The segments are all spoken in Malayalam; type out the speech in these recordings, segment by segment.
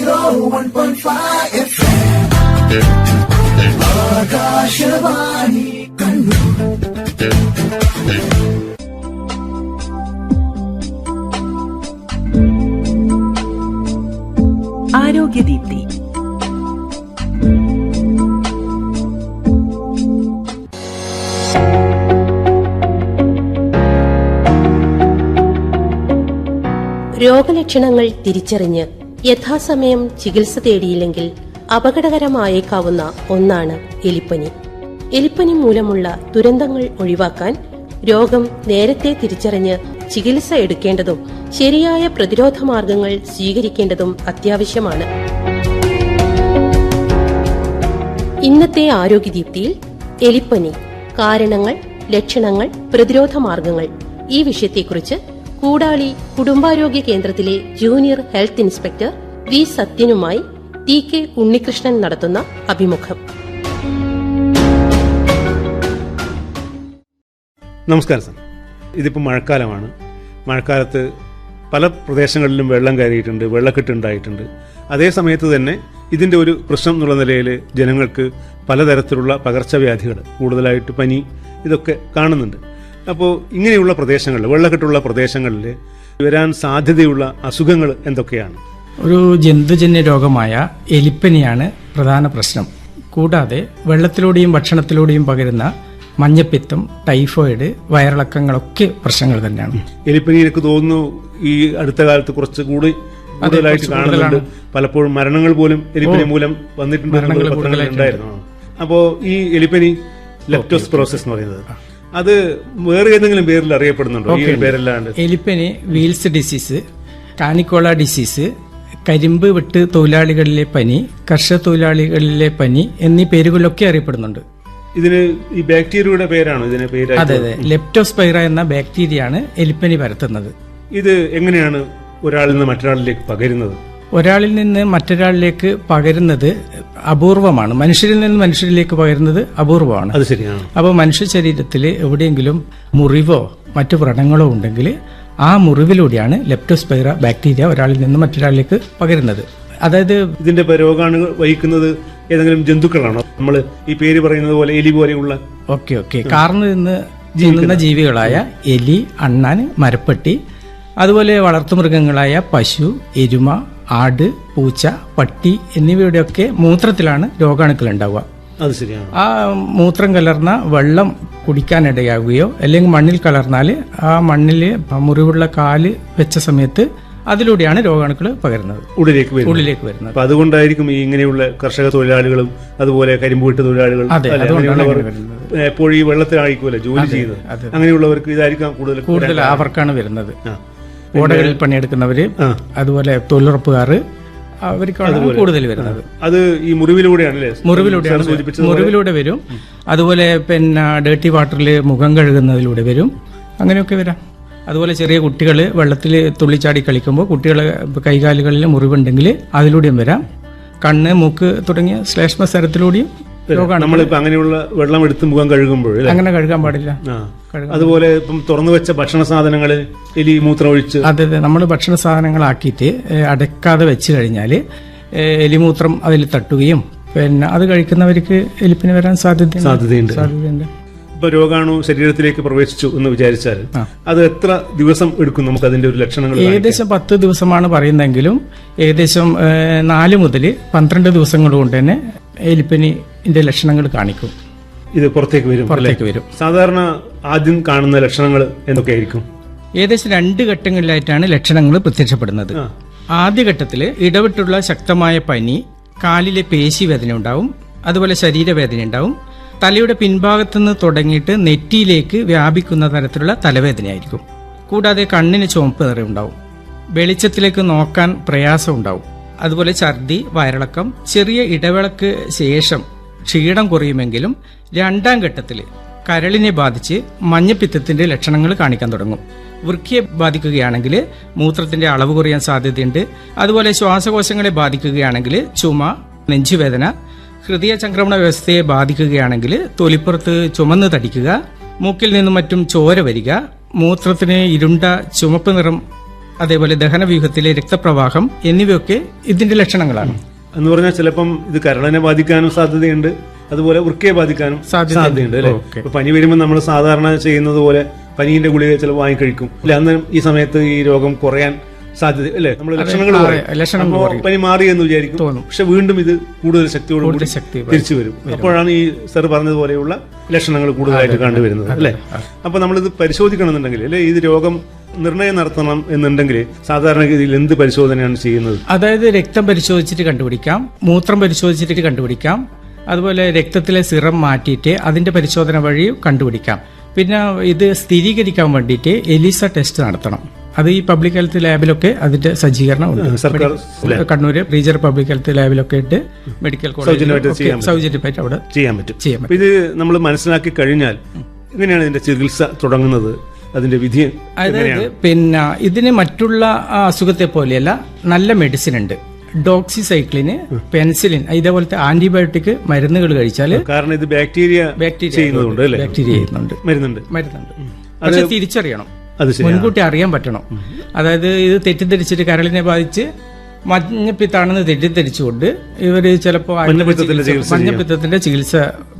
101.5 FM ആകാശവാണി കണ്ണൂർ. ആരോഗ്യദീപ്തി. രോഗലക്ഷണങ്ങൾ തിരിച്ചറിഞ്ഞ് യഥാസമയം ചികിത്സ തേടിയില്ലെങ്കിൽ അപകടകരമായേക്കാവുന്ന ഒന്നാണ് എലിപ്പനി. എലിപ്പനി മൂലമുള്ള ദുരന്തങ്ങൾ ഒഴിവാക്കാൻ രോഗം നേരത്തെ തിരിച്ചറിഞ്ഞ് ചികിത്സ എടുക്കേണ്ടതും ശരിയായ പ്രതിരോധ മാർഗങ്ങൾ സ്വീകരിക്കേണ്ടതും അത്യാവശ്യമാണ്. ഇന്നത്തെ ആരോഗ്യദീപ്തിയിൽ എലിപ്പനി, കാരണങ്ങൾ, ലക്ഷണങ്ങൾ, പ്രതിരോധ മാർഗങ്ങൾ ഈ വിഷയത്തെക്കുറിച്ച് കൂടാളി കുടുംബാരോഗ്യ കേന്ദ്രത്തിലെ ജൂനിയർ ഹെൽത്ത് ഇൻസ്പെക്ടർ വി സത്യനുമായി TK ഉണ്ണികൃഷ്ണൻ നടത്തുന്ന അഭിമുഖം. നമസ്കാരം സർ. ഇതിപ്പോൾ മഴക്കാലമാണ്. മഴക്കാലത്ത് പല പ്രദേശങ്ങളിലും വെള്ളം കയറിയിട്ടുണ്ട്, വെള്ളക്കെട്ടുണ്ടായിട്ടുണ്ട്. അതേ സമയത്ത് തന്നെ ഇതിൻ്റെ ഒരു പ്രശ്നം എന്നുള്ള നിലയിൽ ജനങ്ങൾക്ക് പലതരത്തിലുള്ള പകർച്ചവ്യാധികൾ, കൂടുതലായിട്ട് പനി, ഇതൊക്കെ കാണുന്നുണ്ട്. അപ്പോൾ ഇങ്ങനെയുള്ള പ്രദേശങ്ങളിൽ, വെള്ളക്കെട്ടുള്ള പ്രദേശങ്ങളിൽ വരാൻ സാധ്യതയുള്ള അസുഖങ്ങൾ എന്തൊക്കെയാണ്? ഒരു ജന്തുജന്യ രോഗമായ എലിപ്പനിയാണ് പ്രധാന പ്രശ്നം. കൂടാതെ വെള്ളത്തിലൂടെയും ഭക്ഷണത്തിലൂടെയും പകരുന്ന മഞ്ഞപ്പിത്തം, ടൈഫോയിഡ്, വയറിളക്കങ്ങളൊക്കെ പ്രശ്നങ്ങൾ തന്നെയാണ്. എലിപ്പനി എനിക്ക് തോന്നുന്നു ഈ അടുത്ത കാലത്ത് കുറച്ച് കൂടുതലായിട്ട് കാണുന്നുണ്ട്. പലപ്പോഴും മരണങ്ങൾ പോലും എലിപ്പനി മൂലം വന്നിട്ടുണ്ടായിരുന്നു. അപ്പോൾ ഈ എലിപ്പനി ലെപ്റ്റോസ്പിറോസിസ് എന്ന് പറയുന്നത്, അത് വേറെ ഏതെങ്കിലും പേരിൽ അറിയപ്പെടുന്നുണ്ടോ? ഈ പേരല്ലാണ്ട് എലിപ്പനി വീൽസ് ഡിസീസ്, കാനിക്കോള ഡിസീസ്, കരിമ്പ് വെട്ട് തൊഴിലാളികളിലെ പനി, കർഷക തൊഴിലാളികളിലെ പനി എന്നീ പേരുകളിലൊക്കെ അറിയപ്പെടുന്നുണ്ട്. ഇതിന് ഈ ബാക്ടീരിയയുടെ പേരാണോ ഇതിന് പേര്? അതെ അതെ, ലെപ്റ്റോസ്പൈറ എന്ന ബാക്ടീരിയയാണ് എലിപ്പനി പരത്തുന്നത്. ഇത് എങ്ങനെയാണ് ഒരാളിൽ നിന്ന് മറ്റൊരാളിലേക്ക് പകരുന്നത്? ഒരാളിൽ നിന്ന് മറ്റൊരാളിലേക്ക് പകരുന്നത് അപൂർവമാണ്. മനുഷ്യരിൽ നിന്ന് മനുഷ്യരിലേക്ക് പകരുന്നത് അപൂർവമാണ്. അത് ശരിയാണ്. അപ്പോൾ മനുഷ്യ ശരീരത്തിൽ എവിടെയെങ്കിലും മുറിവോ മറ്റു വ്രണങ്ങളോ ഉണ്ടെങ്കിൽ ആ മുറിവിലൂടെയാണ് ലെപ്റ്റോസ്പൈറ ബാക്ടീരിയ ഒരാളിൽ നിന്ന് മറ്റൊരാളിലേക്ക് പകരുന്നത്. അതായത് ഇതിന്റെ രോഗാണു വഹിക്കുന്നത് ഏതെങ്കിലും ജന്തുക്കളാണോ? നമ്മൾ ഈ പേര് പറയുന്നത് പോലെ എലി പോലെയുള്ള ഓക്കെ കാർന്ന് നിന്ന് തിന്നുന്ന ജീവികളായ എലി, അണ്ണാൻ, മരപ്പട്ടി, അതുപോലെ വളർത്തുമൃഗങ്ങളായ പശു, എരുമ, ആട്, പൂച്ച, പട്ടി എന്നിവയുടെയൊക്കെ മൂത്രത്തിലാണ് രോഗാണുക്കൾ ഉണ്ടാവുക. അത് ശരിയാണ്. ആ മൂത്രം കലർന്ന വെള്ളം കുടിക്കാനിടയാകുകയോ അല്ലെങ്കിൽ മണ്ണിൽ കലർന്നാൽ ആ മണ്ണിൽ മുറിവുള്ള കാല് വെച്ച സമയത്ത് അതിലൂടെയാണ് രോഗാണുക്കൾ പകരുന്നത്, ഉള്ളിലേക്ക് വരുന്നത്. അപ്പൊ അതുകൊണ്ടായിരിക്കും ഈ ഇങ്ങനെയുള്ള കർഷക തൊഴിലാളികളും അതുപോലെ കരിമ്പുവെട്ട് തൊഴിലാളികൾ എപ്പോഴും ഈ വെള്ളത്തിലായിരിക്കുമല്ലോ ജോലി ചെയ്യുന്നത്. അങ്ങനെയുള്ളവർക്ക് ഇതായിരിക്കാം കൂടുതൽ അവർക്കാണ് വരുന്നത്. ഓടകളിൽ പണിയെടുക്കുന്നവര്, അതുപോലെ തൊഴിലുറപ്പുകാർ, അവർക്കാണ് കൂടുതൽ വരുന്നത്. അത് ഈ മുറിവിലൂടെ വരും. അതുപോലെ പിന്നെ ഡേർട്ടി വാട്ടറിൽ മുഖം കഴുകുന്നതിലൂടെ വരും. അങ്ങനെയൊക്കെ വരാം. അതുപോലെ ചെറിയ കുട്ടികൾ വെള്ളത്തിൽ തുള്ളിച്ചാടി കളിക്കുമ്പോൾ കുട്ടികളെ കൈകാലുകളിൽ മുറിവുണ്ടെങ്കിൽ അതിലൂടെയും വരാം. കണ്ണ്, മൂക്ക് തുടങ്ങിയ ശ്ലേഷ്മസ്തരത്തിലൂടെയും രോഗമാണ്. നമ്മളിപ്പോ അങ്ങനെയുള്ള വെള്ളം എടുത്ത് മുഖം കഴുകുമ്പോൾ അങ്ങനെ കഴുകാൻ പാടില്ല. അതുപോലെ ഇപ്പം തുറന്നു വെച്ച ഭക്ഷണ സാധനങ്ങളിൽ എലി മൂത്രം ഒഴിച്ച്, അതെ നമ്മൾ ഭക്ഷണ സാധനങ്ങളാക്കിയിട്ട് അടക്കാതെ വെച്ച് കഴിഞ്ഞാൽ എലിമൂത്രം അതിൽ തട്ടുകയും പിന്നെ അത് കഴിക്കുന്നവർക്ക് എലിപ്പനി വരാൻ സാധ്യതയുണ്ട്. ഇപ്പൊ രോഗാണു ശരീരത്തിലേക്ക് പ്രവേശിച്ചു എന്ന് വിചാരിച്ചാൽ അത് എത്ര ദിവസം എടുക്കും നമുക്ക് അതിന്റെ ഒരു ലക്ഷണങ്ങൾ? ഏകദേശം 10 ദിവസമാണ് പറയുന്നെങ്കിലും ഏകദേശം 4 മുതൽ 12 ദിവസങ്ങൾ കൊണ്ട് തന്നെ എലിപ്പനിന്റെ ലക്ഷണങ്ങൾ കാണിക്കും. ഇത് പുറത്തേക്ക് വരും. സാധാരണ ആദ്യം കാണുന്ന ലക്ഷണങ്ങൾ എന്തൊക്കെയായിരിക്കും? ഏകദേശം 2 ഘട്ടങ്ങളിലായിട്ടാണ് ലക്ഷണങ്ങൾ പ്രത്യക്ഷപ്പെടുന്നത്. ആദ്യഘട്ടത്തിൽ ഇടവിട്ടുള്ള ശക്തമായ പനി, കാലിലെ പേശി വേദന ഉണ്ടാവും, അതുപോലെ ശരീരവേദന ഉണ്ടാവും. തലയുടെ പിൻഭാഗത്തുനിന്ന് തുടങ്ങിയിട്ട് നെറ്റിയിലേക്ക് വ്യാപിക്കുന്ന തരത്തിലുള്ള തലവേദനയായിരിക്കും. കൂടാതെ കണ്ണിന് ചുവപ്പ് നിറമുണ്ടാവും. വെളിച്ചത്തിലേക്ക് നോക്കാൻ പ്രയാസം ഉണ്ടാവും. അതുപോലെ ഛർദി, വയറിളക്കം, ചെറിയ ഇടവേളയ്ക്ക് ശേഷം ക്ഷീണം കുറയുമെങ്കിലും 2ാം ഘട്ടത്തിൽ കരളിനെ ബാധിച്ച് മഞ്ഞപ്പിത്തത്തിന്റെ ലക്ഷണങ്ങൾ കാണിക്കാൻ തുടങ്ങും. വൃക്കയെ ബാധിക്കുകയാണെങ്കിൽ മൂത്രത്തിന്റെ അളവ് കുറയാൻ സാധ്യതയുണ്ട്. അതുപോലെ ശ്വാസകോശങ്ങളെ ബാധിക്കുകയാണെങ്കിൽ ചുമ, നെഞ്ചുവേദന, ഹൃദയ ചംക്രമണ വ്യവസ്ഥയെ ബാധിക്കുകയാണെങ്കിൽ തൊലിപ്പുറത്ത് ചുമന്ന് തടിക്കുക, മൂക്കിൽ നിന്നും മറ്റും ചോര വരിക, മൂത്രത്തിന് ഇരുണ്ട ചുമപ്പ് നിറം അതേപോലെ ദഹനവ്യൂഹത്തിലെ രക്തപ്രവാഹം എന്നിവയൊക്കെ ഇതിന്റെ ലക്ഷണങ്ങളാണ്. എന്ന് പറഞ്ഞാൽ ചിലപ്പം ഇത് കരളിനെ ബാധിക്കാനും സാധ്യതയുണ്ട്, അതുപോലെ വൃക്കയെ ബാധിക്കാനും സാധ്യതയുണ്ട് അല്ലെ. ഇപ്പൊ പനി വരുമ്പോൾ നമ്മൾ സാധാരണ ചെയ്യുന്നത് പോലെ പനീന്റെ ഗുളിക ചിലപ്പോൾ വാങ്ങിക്കഴിക്കും അല്ലെ. അന്ന് ഈ സമയത്ത് ഈ രോഗം കുറയാൻ സാധ്യത അല്ലെ. നമ്മൾ ലക്ഷണങ്ങൾ പനി മാറി എന്ന് വിചാരിക്കും, പക്ഷെ വീണ്ടും ഇത് കൂടുതൽ ശക്തിയോടുകൂടി തിരിച്ചു വരും. അപ്പോഴാണ് ഈ സർ പറഞ്ഞതുപോലെയുള്ള ലക്ഷണങ്ങൾ കൂടുതലായിട്ട് കണ്ടുവരുന്നത് അല്ലെ. അപ്പൊ നമ്മളിത് പരിശോധിക്കണമെന്നുണ്ടെങ്കിൽ അല്ലെ, ഇത് രോഗം നിർണയം നടത്തണം എന്നുണ്ടെങ്കിൽ സാധാരണഗതിയിൽ എന്ത് പരിശോധനയാണ് ചെയ്യുന്നത്? അതായത് രക്തം പരിശോധിച്ചിട്ട് കണ്ടുപിടിക്കാം, മൂത്രം പരിശോധിച്ചിട്ട് കണ്ടുപിടിക്കാം, അതുപോലെ രക്തത്തിലെ സിറം മാറ്റിയിട്ട് അതിന്റെ പരിശോധന വഴി കണ്ടുപിടിക്കാം. പിന്നെ ഇത് സ്ഥിരീകരിക്കാൻ വേണ്ടിയിട്ട് എലിസ ടെസ്റ്റ് നടത്തണം. അത് ഈ പബ്ലിക് ഹെൽത്ത് ലാബിലൊക്കെ അതിന്റെ സജ്ജീകരണം ഉണ്ട്. കണ്ണൂര് റീജിയണൽ പബ്ലിക് ഹെൽത്ത് ലാബിലൊക്കെ ഇട്ട് മെഡിക്കൽ കോളേജ് സൗജന്യമായിട്ട് അവിടെ ചെയ്യാൻ പറ്റും. ഇത് നമ്മൾ മനസ്സിലാക്കി കഴിഞ്ഞാൽ എങ്ങനെയാണ് ഇതിന്റെ ചികിത്സ തുടങ്ങുന്നത്? അതിന്റെ വിധി അതായത് പിന്നെ ഇതിന് മറ്റുള്ള അസുഖത്തെ പോലെയല്ല, നല്ല മെഡിസിൻ ഉണ്ട്. ഡോക്സിസൈക്ലിന്, പെൻസിലിൻ ഇതേപോലത്തെ ആന്റിബയോട്ടിക് മരുന്നുകൾ കഴിച്ചാൽ, കാരണം ഇത് ബാക്ടീരിയ ചെയ്യുന്നുണ്ട്, മരുന്നുണ്ട്. പക്ഷെ തിരിച്ചറിയണം, മുൻകൂട്ടി അറിയാൻ പറ്റണം. അതായത് ഇത് തെറ്റിദ്ധരിച്ചിട്ട് കരളിനെ ബാധിച്ച് മഞ്ഞപ്പിത്താണെന്ന് തെറ്റിദ്ധരിച്ചുകൊണ്ട് ഇവര് ചിലപ്പോ മഞ്ഞപ്പിത്തത്തിന്റെ ചികിത്സ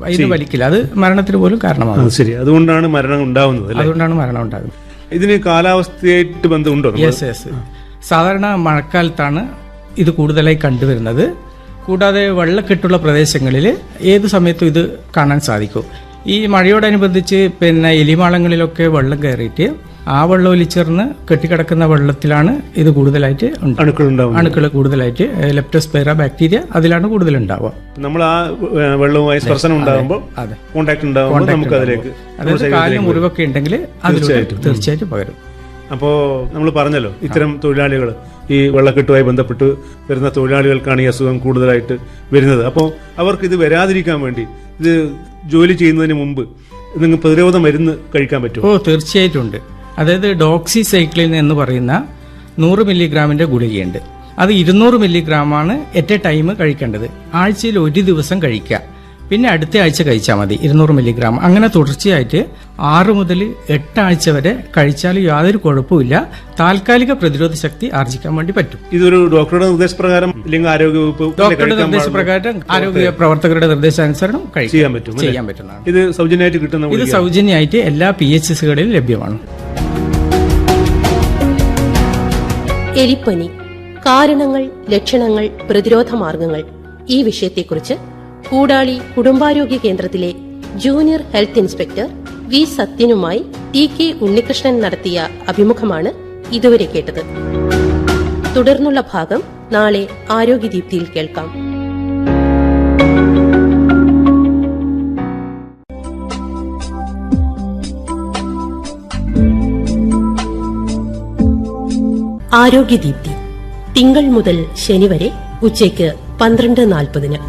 അതിന് വലിക്കില്ല, അത് മരണത്തിന് പോലും കാരണമാകും. ശരി, അതുകൊണ്ടാണ് മരണം ഉണ്ടാവുന്നത്. ഇതിന് കാലാവസ്ഥയായിട്ട് ബന്ധമുണ്ടോ? യെസ്. സാധാരണ മഴക്കാലത്താണ് ഇത് കൂടുതലായി കണ്ടുവരുന്നത്. കൂടാതെ വെള്ളക്കെട്ടുള്ള പ്രദേശങ്ങളിൽ ഏത് സമയത്തും ഇത് കാണാൻ സാധിക്കും. ഈ മഴയോടനുബന്ധിച്ച് പിന്നെ എലിമാളങ്ങളിലൊക്കെ വെള്ളം കയറിയിട്ട് ആ വെള്ളം ഒലിച്ചേർന്ന് കെട്ടിക്കിടക്കുന്ന വെള്ളത്തിലാണ് ഇത് കൂടുതലായിട്ട് അണുക്കൾ കൂടുതലായിട്ട് ലെപ്റ്റോസ്പൈറ ബാക്ടീരിയ അതിലാണ് കൂടുതൽ ഉണ്ടാവുക. നമ്മൾ ആ വെള്ളവുമായി സ്പർശനം ഉണ്ടാകുമ്പോൾ നമുക്ക് അതിലേക്ക്, അതായത് കാലിന് മുറിവൊക്കെ ഉണ്ടെങ്കിൽ തീർച്ചയായിട്ടും പകരും. അപ്പോൾ നമ്മൾ പറഞ്ഞല്ലോ, ഇത്തരം തൊഴിലാളികൾ, ഈ വെള്ളക്കെട്ടുമായി ബന്ധപ്പെട്ട് വരുന്ന തൊഴിലാളികൾക്കാണ് ഈ അസുഖം കൂടുതലായിട്ട് വരുന്നത്. അപ്പോൾ അവർക്ക് ഇത് വരാതിരിക്കാൻ വേണ്ടി ഇത് ജോലി ചെയ്യുന്നതിന് മുമ്പ് നിങ്ങൾ പ്രതിരോധ മരുന്ന് കഴിക്കാൻ പറ്റുമോ? തീർച്ചയായിട്ടും ഉണ്ട്. അതായത് ഡോക്സിസൈക്ലിൻ എന്ന് പറയുന്ന 100 മില്ലിഗ്രാമിന്റെ ഗുളികയുണ്ട്. അത് 200 മില്ലിഗ്രാമാണ് എറ്റ് എ ടൈം കഴിക്കേണ്ടത്. ആഴ്ചയിൽ ഒരു ദിവസം കഴിക്കുക, പിന്നെ അടുത്ത ആഴ്ച കഴിച്ചാൽ മതി 200 മില്ലിഗ്രാം. അങ്ങനെ തുടർച്ചയായിട്ട് 6 മുതൽ 8 ആഴ്ച വരെ കഴിച്ചാൽ യാതൊരു കുഴപ്പമില്ല. താൽക്കാലിക പ്രതിരോധ ശക്തി ആർജിക്കാൻ വേണ്ടി പറ്റും. ഇതൊരു ഡോക്ടറുടെ നിർദ്ദേശപ്രകാരം അല്ലെങ്കിൽ ഡോക്ടറുടെ നിർദ്ദേശപ്രകാരം ആരോഗ്യ പ്രവർത്തകരുടെ നിർദ്ദേശാനുസരണം ചെയ്യാൻ പറ്റുന്നതാണ്. ഇത് സൗജന്യമായിട്ട് കിട്ടുന്ന, ഇത് സൗജന്യമായിട്ട് എല്ലാ PHSകളിലും ലഭ്യമാണ്. എലിപ്പനി, കാരണങ്ങൾ, ലക്ഷണങ്ങൾ, പ്രതിരോധ മാർഗങ്ങൾ ഈ വിഷയത്തെക്കുറിച്ച് കൂടാളി കുടുംബാരോഗ്യ കേന്ദ്രത്തിലെ ജൂനിയർ ഹെൽത്ത് ഇൻസ്പെക്ടർ വി സത്യനുമായി TK ഉണ്ണികൃഷ്ണൻ നടത്തിയ അഭിമുഖമാണ് ഇതുവരെ കേട്ടത്. തുടർന്നുള്ള ഭാഗം നാളെ ആരോഗ്യദീപ്തിയിൽ കേൾക്കാം. ആരോഗ്യദീപ്തി തിങ്കൾ മുതൽ ശനി വരെ ഉച്ചയ്ക്ക് 12:40.